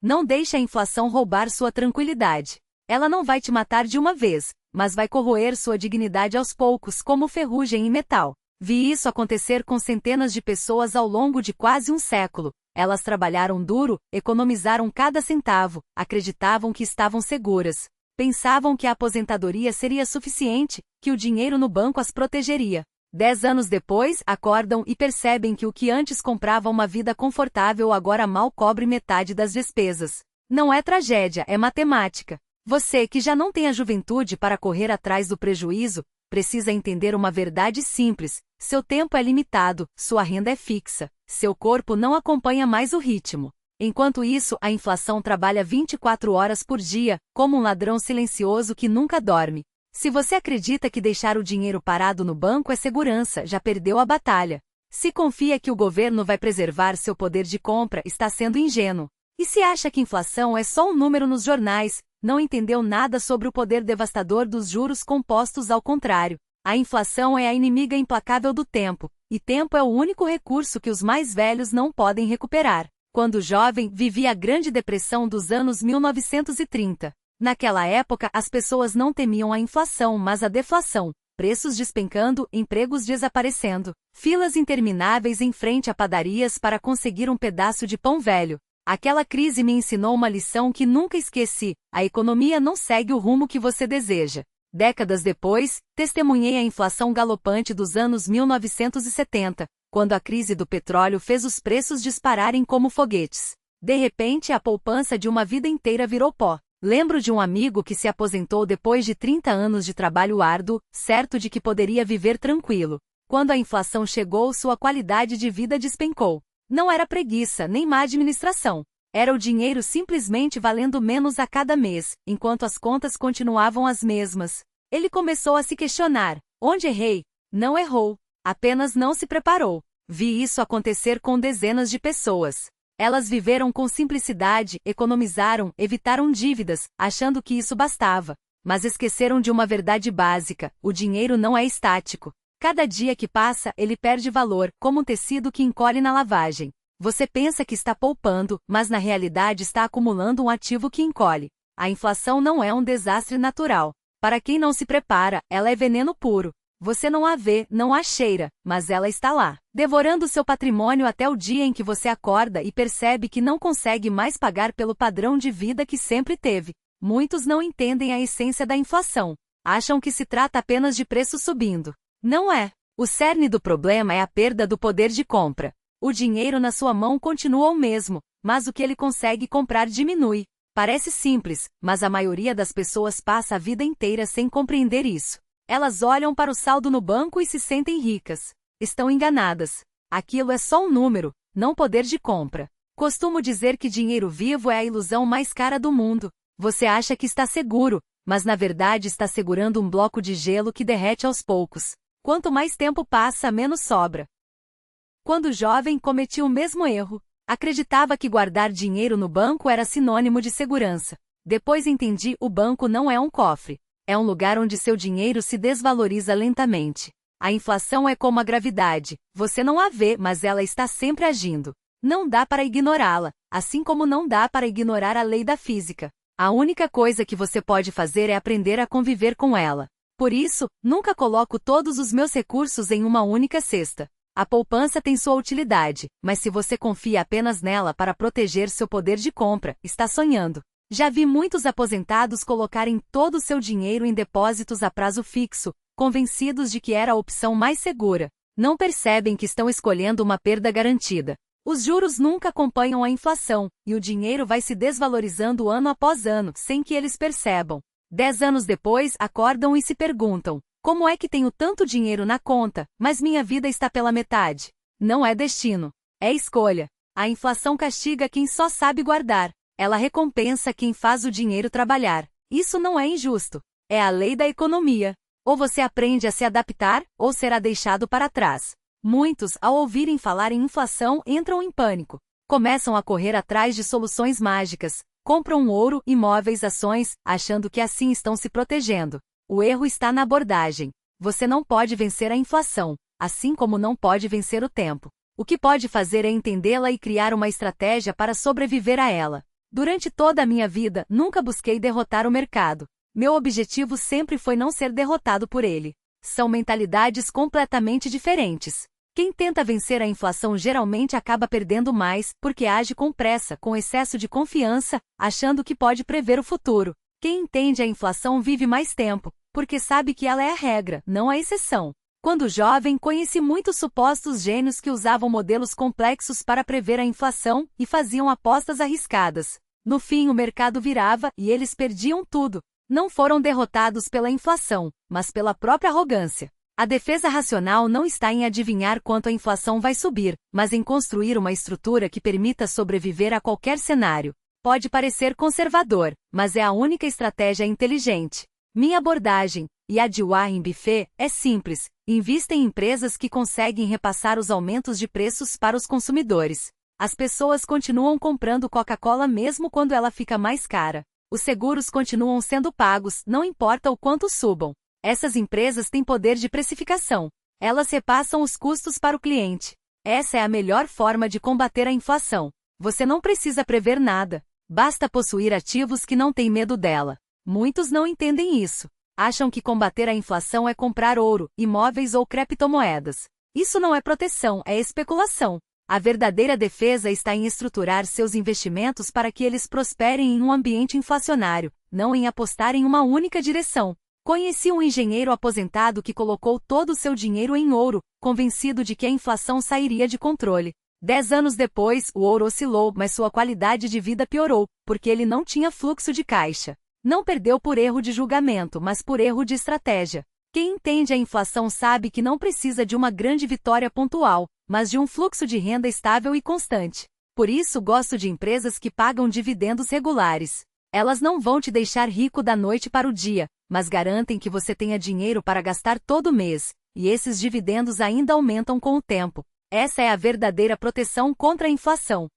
Não deixe a inflação roubar sua tranquilidade. Ela não vai te matar de uma vez, mas vai corroer sua dignidade aos poucos como ferrugem e metal. Vi isso acontecer com centenas de pessoas ao longo de quase um século. Elas trabalharam duro, economizaram cada centavo, acreditavam que estavam seguras. Pensavam que a aposentadoria seria suficiente, que o dinheiro no banco as protegeria. 10 anos depois, acordam e percebem que o que antes comprava uma vida confortável agora mal cobre metade das despesas. Não é tragédia, é matemática. Você, que já não tem a juventude para correr atrás do prejuízo, precisa entender uma verdade simples: seu tempo é limitado, sua renda é fixa, seu corpo não acompanha mais o ritmo. Enquanto isso, a inflação trabalha 24 horas por dia, como um ladrão silencioso que nunca dorme. Se você acredita que deixar o dinheiro parado no banco é segurança, já perdeu a batalha. Se confia que o governo vai preservar seu poder de compra, está sendo ingênuo. E se acha que inflação é só um número nos jornais, não entendeu nada sobre o poder devastador dos juros compostos. Ao contrário, a inflação é a inimiga implacável do tempo, e tempo é o único recurso que os mais velhos não podem recuperar. Quando jovem, vivi a Grande Depressão dos anos 1930. Naquela época, as pessoas não temiam a inflação, mas a deflação. Preços despencando, empregos desaparecendo, filas intermináveis em frente a padarias para conseguir um pedaço de pão velho. Aquela crise me ensinou uma lição que nunca esqueci: a economia não segue o rumo que você deseja. Décadas depois, testemunhei a inflação galopante dos anos 1970, quando a crise do petróleo fez os preços dispararem como foguetes. De repente, a poupança de uma vida inteira virou pó. Lembro de um amigo que se aposentou depois de 30 anos de trabalho árduo, certo de que poderia viver tranquilo. Quando a inflação chegou, sua qualidade de vida despencou. Não era preguiça, nem má administração. Era o dinheiro simplesmente valendo menos a cada mês, enquanto as contas continuavam as mesmas. Ele começou a se questionar: onde errei? Não errou, apenas não se preparou. Vi isso acontecer com dezenas de pessoas. Elas viveram com simplicidade, economizaram, evitaram dívidas, achando que isso bastava. Mas esqueceram de uma verdade básica: o dinheiro não é estático. Cada dia que passa, ele perde valor, como um tecido que encolhe na lavagem. Você pensa que está poupando, mas na realidade está acumulando um ativo que encolhe. A inflação não é um desastre natural. Para quem não se prepara, ela é veneno puro. Você não a vê, não a cheira, mas ela está lá, devorando seu patrimônio até o dia em que você acorda e percebe que não consegue mais pagar pelo padrão de vida que sempre teve. Muitos não entendem a essência da inflação. Acham que se trata apenas de preço subindo. Não é. O cerne do problema é a perda do poder de compra. O dinheiro na sua mão continua o mesmo, mas o que ele consegue comprar diminui. Parece simples, mas a maioria das pessoas passa a vida inteira sem compreender isso. Elas olham para o saldo no banco e se sentem ricas. Estão enganadas. Aquilo é só um número, não poder de compra. Costumo dizer que dinheiro vivo é a ilusão mais cara do mundo. Você acha que está seguro, mas na verdade está segurando um bloco de gelo que derrete aos poucos. Quanto mais tempo passa, menos sobra. Quando jovem, cometi o mesmo erro. Acreditava que guardar dinheiro no banco era sinônimo de segurança. Depois entendi: o banco não é um cofre. É um lugar onde seu dinheiro se desvaloriza lentamente. A inflação é como a gravidade. Você não a vê, mas ela está sempre agindo. Não dá para ignorá-la, assim como não dá para ignorar a lei da física. A única coisa que você pode fazer é aprender a conviver com ela. Por isso, nunca coloco todos os meus recursos em uma única cesta. A poupança tem sua utilidade, mas se você confia apenas nela para proteger seu poder de compra, está sonhando. Já vi muitos aposentados colocarem todo o seu dinheiro em depósitos a prazo fixo, convencidos de que era a opção mais segura. Não percebem que estão escolhendo uma perda garantida. Os juros nunca acompanham a inflação, e o dinheiro vai se desvalorizando ano após ano, sem que eles percebam. 10 anos depois, acordam e se perguntam: como é que tenho tanto dinheiro na conta, mas minha vida está pela metade? Não é destino. É escolha. A inflação castiga quem só sabe guardar. Ela recompensa quem faz o dinheiro trabalhar. Isso não é injusto. É a lei da economia. Ou você aprende a se adaptar, ou será deixado para trás. Muitos, ao ouvirem falar em inflação, entram em pânico. Começam a correr atrás de soluções mágicas. Compram ouro, imóveis, ações, achando que assim estão se protegendo. O erro está na abordagem. Você não pode vencer a inflação, assim como não pode vencer o tempo. O que pode fazer é entendê-la e criar uma estratégia para sobreviver a ela. Durante toda a minha vida, nunca busquei derrotar o mercado. Meu objetivo sempre foi não ser derrotado por ele. São mentalidades completamente diferentes. Quem tenta vencer a inflação geralmente acaba perdendo mais, porque age com pressa, com excesso de confiança, achando que pode prever o futuro. Quem entende a inflação vive mais tempo, porque sabe que ela é a regra, não a exceção. Quando jovem, conheci muitos supostos gênios que usavam modelos complexos para prever a inflação e faziam apostas arriscadas. No fim, o mercado virava e eles perdiam tudo. Não foram derrotados pela inflação, mas pela própria arrogância. A defesa racional não está em adivinhar quanto a inflação vai subir, mas em construir uma estrutura que permita sobreviver a qualquer cenário. Pode parecer conservador, mas é a única estratégia inteligente. Minha abordagem, e a de Warren Buffett, é simples: invista em empresas que conseguem repassar os aumentos de preços para os consumidores. As pessoas continuam comprando Coca-Cola mesmo quando ela fica mais cara. Os seguros continuam sendo pagos, não importa o quanto subam. Essas empresas têm poder de precificação. Elas repassam os custos para o cliente. Essa é a melhor forma de combater a inflação. Você não precisa prever nada. Basta possuir ativos que não têm medo dela. Muitos não entendem isso. Acham que combater a inflação é comprar ouro, imóveis ou criptomoedas. Isso não é proteção, é especulação. A verdadeira defesa está em estruturar seus investimentos para que eles prosperem em um ambiente inflacionário, não em apostar em uma única direção. Conheci um engenheiro aposentado que colocou todo o seu dinheiro em ouro, convencido de que a inflação sairia de controle. 10 anos depois, o ouro oscilou, mas sua qualidade de vida piorou, porque ele não tinha fluxo de caixa. Não perdeu por erro de julgamento, mas por erro de estratégia. Quem entende a inflação sabe que não precisa de uma grande vitória pontual, mas de um fluxo de renda estável e constante. Por isso gosto de empresas que pagam dividendos regulares. Elas não vão te deixar rico da noite para o dia, mas garantem que você tenha dinheiro para gastar todo mês, e esses dividendos ainda aumentam com o tempo. Essa é a verdadeira proteção contra a inflação.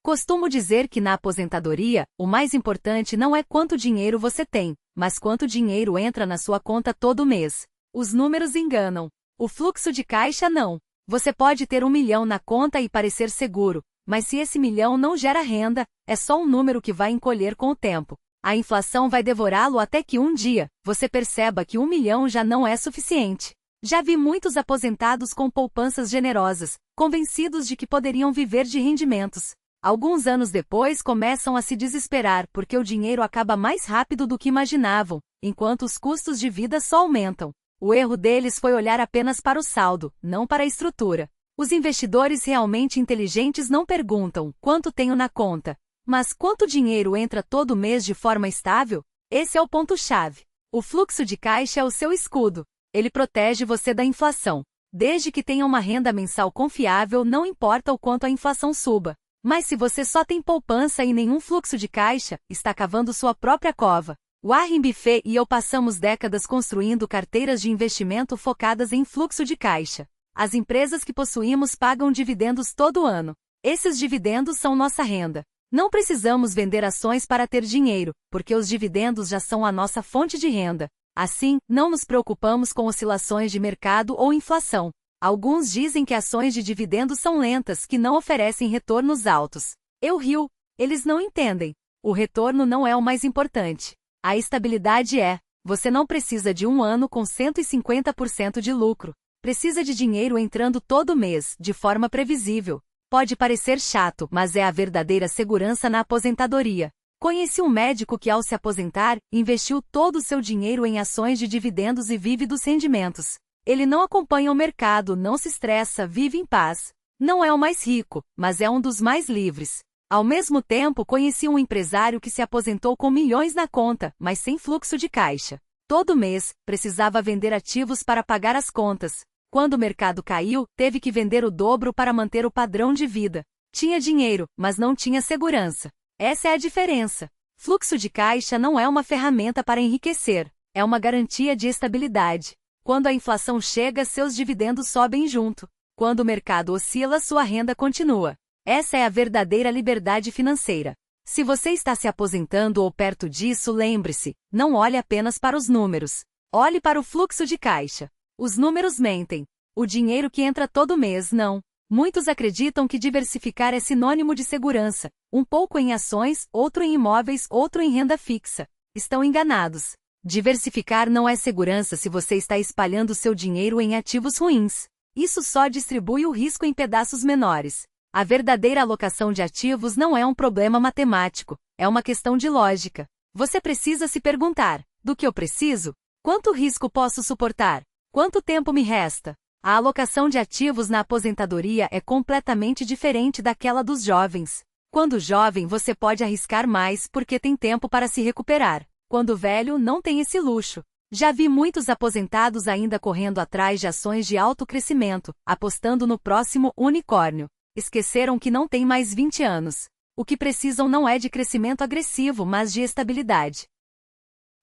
Costumo dizer que na aposentadoria, o mais importante não é quanto dinheiro você tem, mas quanto dinheiro entra na sua conta todo mês. Os números enganam. O fluxo de caixa não. Você pode ter 1 milhão na conta e parecer seguro, mas se esse milhão não gera renda, é só um número que vai encolher com o tempo. A inflação vai devorá-lo até que um dia, você perceba que 1 milhão já não é suficiente. Já vi muitos aposentados com poupanças generosas, convencidos de que poderiam viver de rendimentos. Alguns anos depois começam a se desesperar porque o dinheiro acaba mais rápido do que imaginavam, enquanto os custos de vida só aumentam. O erro deles foi olhar apenas para o saldo, não para a estrutura. Os investidores realmente inteligentes não perguntam quanto tenho na conta, mas quanto dinheiro entra todo mês de forma estável? Esse é o ponto-chave. O fluxo de caixa é o seu escudo. Ele protege você da inflação. Desde que tenha uma renda mensal confiável, não importa o quanto a inflação suba. Mas se você só tem poupança e nenhum fluxo de caixa, está cavando sua própria cova. Warren Buffett e eu passamos décadas construindo carteiras de investimento focadas em fluxo de caixa. As empresas que possuímos pagam dividendos todo ano. Esses dividendos são nossa renda. Não precisamos vender ações para ter dinheiro, porque os dividendos já são a nossa fonte de renda. Assim, não nos preocupamos com oscilações de mercado ou inflação. Alguns dizem que ações de dividendos são lentas, que não oferecem retornos altos. Eu rio. Eles não entendem. O retorno não é o mais importante. A estabilidade é. Você não precisa de um ano com 150% de lucro. Precisa de dinheiro entrando todo mês, de forma previsível. Pode parecer chato, mas é a verdadeira segurança na aposentadoria. Conheci um médico que, ao se aposentar, investiu todo o seu dinheiro em ações de dividendos e vive dos rendimentos. Ele não acompanha o mercado, não se estressa, vive em paz. Não é o mais rico, mas é um dos mais livres. Ao mesmo tempo, conheci um empresário que se aposentou com milhões na conta, mas sem fluxo de caixa. Todo mês, precisava vender ativos para pagar as contas. Quando o mercado caiu, teve que vender o dobro para manter o padrão de vida. Tinha dinheiro, mas não tinha segurança. Essa é a diferença. Fluxo de caixa não é uma ferramenta para enriquecer, é uma garantia de estabilidade. Quando a inflação chega, seus dividendos sobem junto. Quando o mercado oscila, sua renda continua. Essa é a verdadeira liberdade financeira. Se você está se aposentando ou perto disso, lembre-se, não olhe apenas para os números. Olhe para o fluxo de caixa. Os números mentem. O dinheiro que entra todo mês não. Muitos acreditam que diversificar é sinônimo de segurança, um pouco em ações, outro em imóveis, outro em renda fixa. Estão enganados. Diversificar não é segurança se você está espalhando seu dinheiro em ativos ruins. Isso só distribui o risco em pedaços menores. A verdadeira alocação de ativos não é um problema matemático, é uma questão de lógica. Você precisa se perguntar: do que eu preciso? Quanto risco posso suportar? Quanto tempo me resta? A alocação de ativos na aposentadoria é completamente diferente daquela dos jovens. Quando jovem, você pode arriscar mais porque tem tempo para se recuperar. Quando velho, não tem esse luxo. Já vi muitos aposentados ainda correndo atrás de ações de alto crescimento, apostando no próximo unicórnio. Esqueceram que não têm mais 20 anos. O que precisam não é de crescimento agressivo, mas de estabilidade.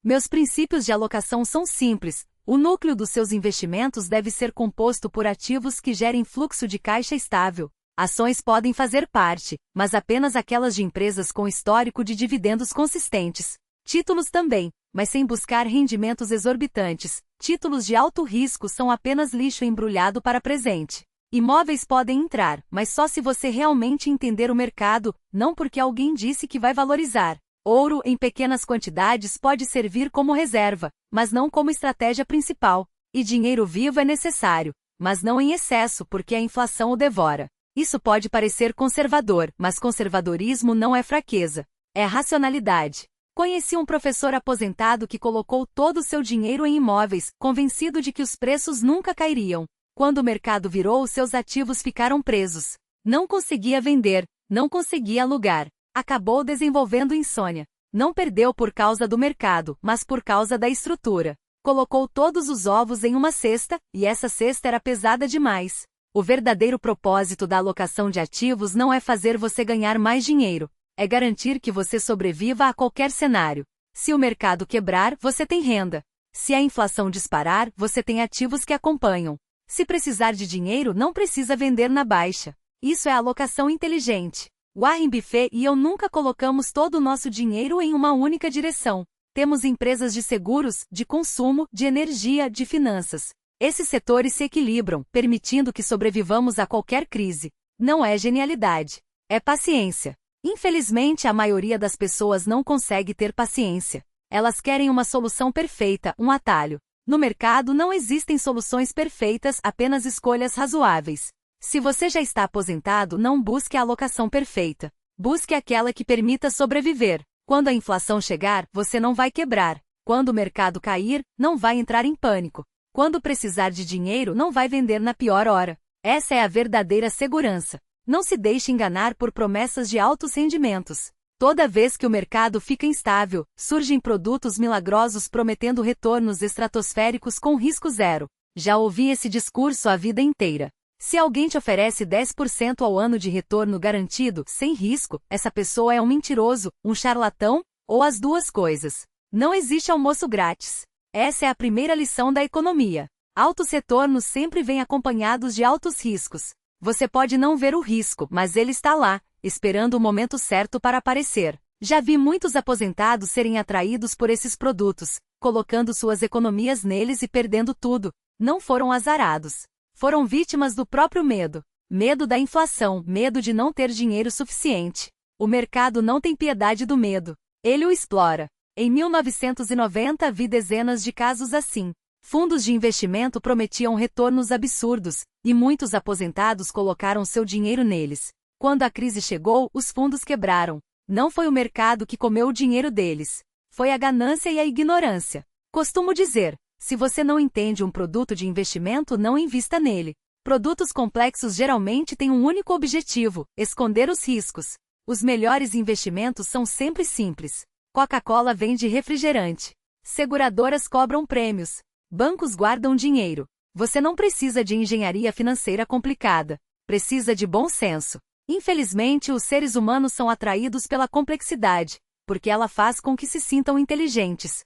Meus princípios de alocação são simples. O núcleo dos seus investimentos deve ser composto por ativos que gerem fluxo de caixa estável. Ações podem fazer parte, mas apenas aquelas de empresas com histórico de dividendos consistentes. Títulos também, mas sem buscar rendimentos exorbitantes. Títulos de alto risco são apenas lixo embrulhado para presente. Imóveis podem entrar, mas só se você realmente entender o mercado, não porque alguém disse que vai valorizar. Ouro em pequenas quantidades pode servir como reserva, mas não como estratégia principal. E dinheiro vivo é necessário, mas não em excesso porque a inflação o devora. Isso pode parecer conservador, mas conservadorismo não é fraqueza, é racionalidade. Conheci um professor aposentado que colocou todo o seu dinheiro em imóveis, convencido de que os preços nunca cairiam. Quando o mercado virou, seus ativos ficaram presos. Não conseguia vender, não conseguia alugar. Acabou desenvolvendo insônia. Não perdeu por causa do mercado, mas por causa da estrutura. Colocou todos os ovos em uma cesta, e essa cesta era pesada demais. O verdadeiro propósito da alocação de ativos não é fazer você ganhar mais dinheiro. É garantir que você sobreviva a qualquer cenário. Se o mercado quebrar, você tem renda. Se a inflação disparar, você tem ativos que acompanham. Se precisar de dinheiro, não precisa vender na baixa. Isso é alocação inteligente. Warren Buffett e eu nunca colocamos todo o nosso dinheiro em uma única direção. Temos empresas de seguros, de consumo, de energia, de finanças. Esses setores se equilibram, permitindo que sobrevivamos a qualquer crise. Não é genialidade. É paciência. Infelizmente, a maioria das pessoas não consegue ter paciência. Elas querem uma solução perfeita, um atalho. No mercado não existem soluções perfeitas, apenas escolhas razoáveis. Se você já está aposentado, não busque a alocação perfeita. Busque aquela que permita sobreviver. Quando a inflação chegar, você não vai quebrar. Quando o mercado cair, não vai entrar em pânico. Quando precisar de dinheiro, não vai vender na pior hora. Essa é a verdadeira segurança. Não se deixe enganar por promessas de altos rendimentos. Toda vez que o mercado fica instável, surgem produtos milagrosos prometendo retornos estratosféricos com risco zero. Já ouvi esse discurso a vida inteira. Se alguém te oferece 10% ao ano de retorno garantido, sem risco, essa pessoa é um mentiroso, um charlatão, ou as duas coisas. Não existe almoço grátis. Essa é a primeira lição da economia. Altos retornos sempre vêm acompanhados de altos riscos. Você pode não ver o risco, mas ele está lá, esperando o momento certo para aparecer. Já vi muitos aposentados serem atraídos por esses produtos, colocando suas economias neles e perdendo tudo. Não foram azarados. Foram vítimas do próprio medo. Medo da inflação, medo de não ter dinheiro suficiente. O mercado não tem piedade do medo. Ele o explora. Em 1990 vi dezenas de casos assim. Fundos de investimento prometiam retornos absurdos, e muitos aposentados colocaram seu dinheiro neles. Quando a crise chegou, os fundos quebraram. Não foi o mercado que comeu o dinheiro deles. Foi a ganância e a ignorância. Costumo dizer, se você não entende um produto de investimento, não invista nele. Produtos complexos geralmente têm um único objetivo: esconder os riscos. Os melhores investimentos são sempre simples. Coca-Cola vende refrigerante. Seguradoras cobram prêmios. Bancos guardam dinheiro. Você não precisa de engenharia financeira complicada. Precisa de bom senso. Infelizmente, os seres humanos são atraídos pela complexidade, porque ela faz com que se sintam inteligentes.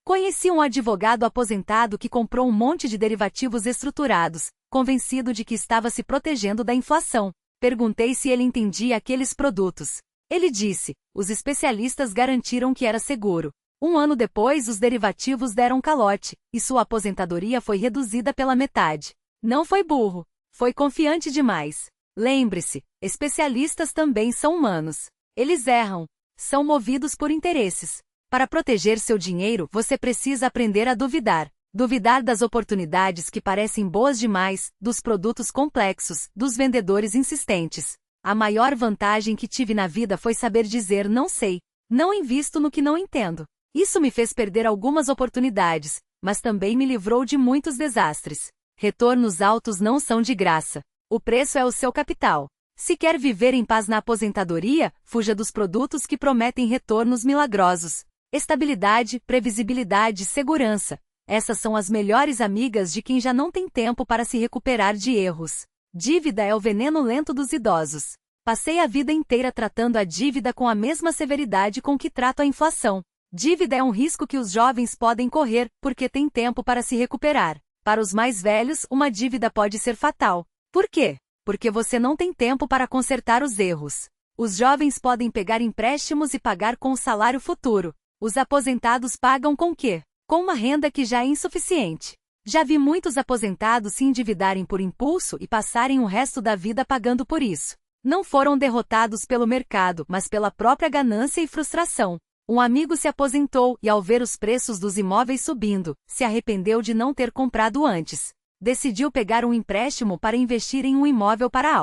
Conheci um advogado aposentado que comprou um monte de derivativos estruturados, convencido de que estava se protegendo da inflação. Perguntei se ele entendia aqueles produtos. Ele disse: os especialistas garantiram que era seguro. Um ano depois, os derivativos deram calote, e sua aposentadoria foi reduzida pela metade. Não foi burro. Foi confiante demais. Lembre-se, especialistas também são humanos. Eles erram. São movidos por interesses. Para proteger seu dinheiro, você precisa aprender a duvidar. Duvidar das oportunidades que parecem boas demais, dos produtos complexos, dos vendedores insistentes. A maior vantagem que tive na vida foi saber dizer não sei. Não invisto no que não entendo. Isso me fez perder algumas oportunidades, mas também me livrou de muitos desastres. Retornos altos não são de graça. O preço é o seu capital. Se quer viver em paz na aposentadoria, fuja dos produtos que prometem retornos milagrosos. Estabilidade, previsibilidade e segurança. Essas são as melhores amigas de quem já não tem tempo para se recuperar de erros. Dívida é o veneno lento dos idosos. Passei a vida inteira tratando a dívida com a mesma severidade com que trato a inflação. Dívida é um risco que os jovens podem correr, porque têm tempo para se recuperar. Para os mais velhos, uma dívida pode ser fatal. Por quê? Porque você não tem tempo para consertar os erros. Os jovens podem pegar empréstimos e pagar com o salário futuro. Os aposentados pagam com quê? Com uma renda que já é insuficiente. Já vi muitos aposentados se endividarem por impulso e passarem o resto da vida pagando por isso. Não foram derrotados pelo mercado, mas pela própria ganância e frustração. Um amigo se aposentou e, ao ver os preços dos imóveis subindo, se arrependeu de não ter comprado antes. Decidiu pegar um empréstimo para investir em um imóvel para